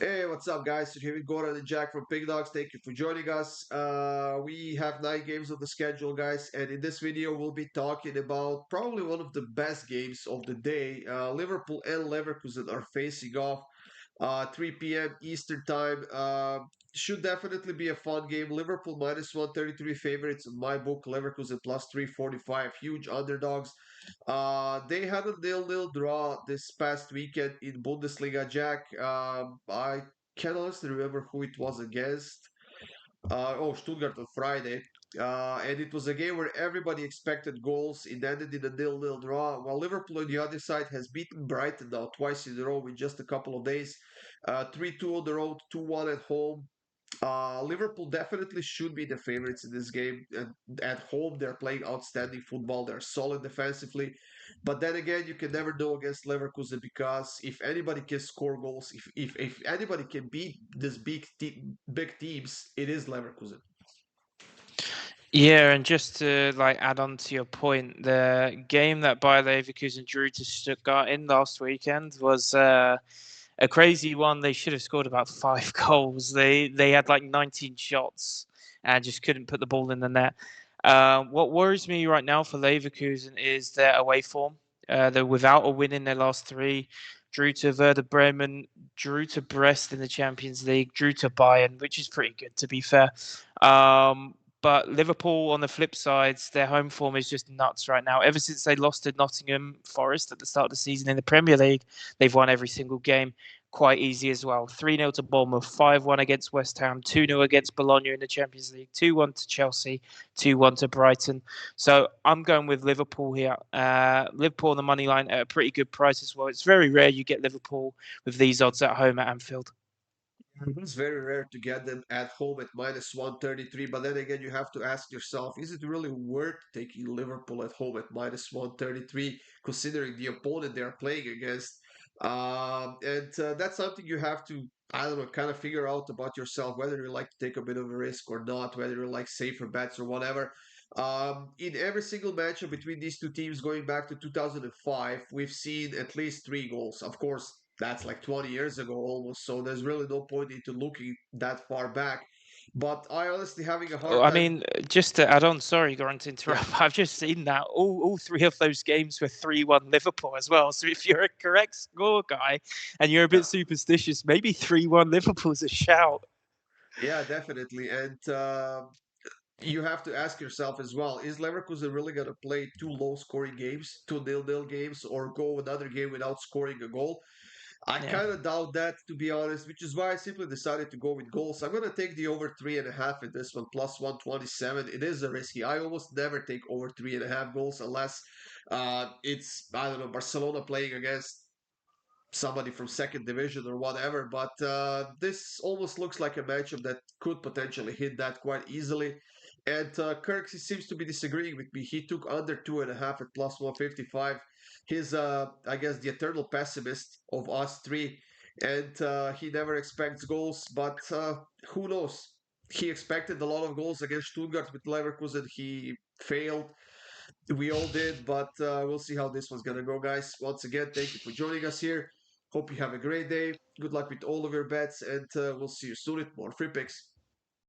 Hey, what's up, guys? So here we go, and Jack from PickDawgz. Thank you for joining us. We have 9 games on the schedule, guys, and in this video, we'll be talking about probably one of the best games of the day. Liverpool and Leverkusen are facing off 3 p.m. Eastern time. Should definitely be a fun game. Liverpool minus 133 favorites in my book. Leverkusen plus 345, huge underdogs. They had a nil-nil draw this past weekend in Bundesliga, Jack. I can't honestly remember who it was against. Stuttgart on Friday. And it was a game where everybody expected goals. It ended in a nil-nil draw. While Liverpool on the other side has beaten Brighton now twice in a row in just a couple of days. 3-2 on the road, 2-1 at home. Liverpool definitely should be the favorites in this game. And at home, they're playing outstanding football. They're solid defensively. But then again, you can never know against Leverkusen because if anybody can score goals, if anybody can beat this big teams, it is Leverkusen. Yeah, and just to add on to your point, the game that Bayer Leverkusen drew to Stuttgart in last weekend was a crazy one. They should have scored about 5 goals. They had like 19 shots and just couldn't put the ball in the net. What worries me right now for Leverkusen is their away form. They're without a win in their last three. Drew to Werder Bremen, drew to Brest in the Champions League, drew to Bayern, which is pretty good to be fair. But Liverpool, on the flip side, their home form is just nuts right now. Ever since they lost to Nottingham Forest at the start of the season in the Premier League, they've won every single game quite easy as well. 3-0 to Bournemouth, 5-1 against West Ham, 2-0 against Bologna in the Champions League, 2-1 to Chelsea, 2-1 to Brighton. So I'm going with Liverpool here. Liverpool on the money line at a pretty good price as well. It's very rare you get Liverpool with these odds at home at Anfield. It's very rare to get them at home at minus 133. But then again, you have to ask yourself, is it really worth taking Liverpool at home at minus 133, considering the opponent they're playing against? And that's something you have to, I don't know, kind of figure out about yourself, whether you like to take a bit of a risk or not, whether you like safer bets or whatever. In every single matchup between these two teams going back to 2005, we've seen at least 3 goals. Of course, that's like 20 years ago almost, so there's really no point into looking that far back. But I honestly having a Oh, hard I time. mean, just to add on, sorry, Goran, to Yeah, interrupt. I've just seen that all three of those games were 3-1 Liverpool as well. So if you're a correct score guy and you're a yeah, bit superstitious, maybe 3-1 Liverpool's a shout. yeah, definitely. And you have to ask yourself as well: is Leverkusen really going to play 2 low-scoring games, 2 nil-nil games, or go another game without scoring a goal? I Yeah. kind of doubt that, to be honest, which is why I simply decided to go with goals. I'm going to take the over 3.5 in this one, plus 127. It is a risky. I almost never take over 3.5 goals unless it's, I don't know, Barcelona playing against somebody from second division or whatever. But this almost looks like a matchup that could potentially hit that quite easily. And Kirk seems to be disagreeing with me. He took under 2.5 at plus 155. He's, I guess, the eternal pessimist of us three. And he never expects goals, but who knows? He expected a lot of goals against Stuttgart with Leverkusen. He failed. We all did, but we'll see how this one's gonna go, guys. Once again, thank you for joining us here. Hope you have a great day. Good luck with all of your bets, and we'll see you soon with more free picks.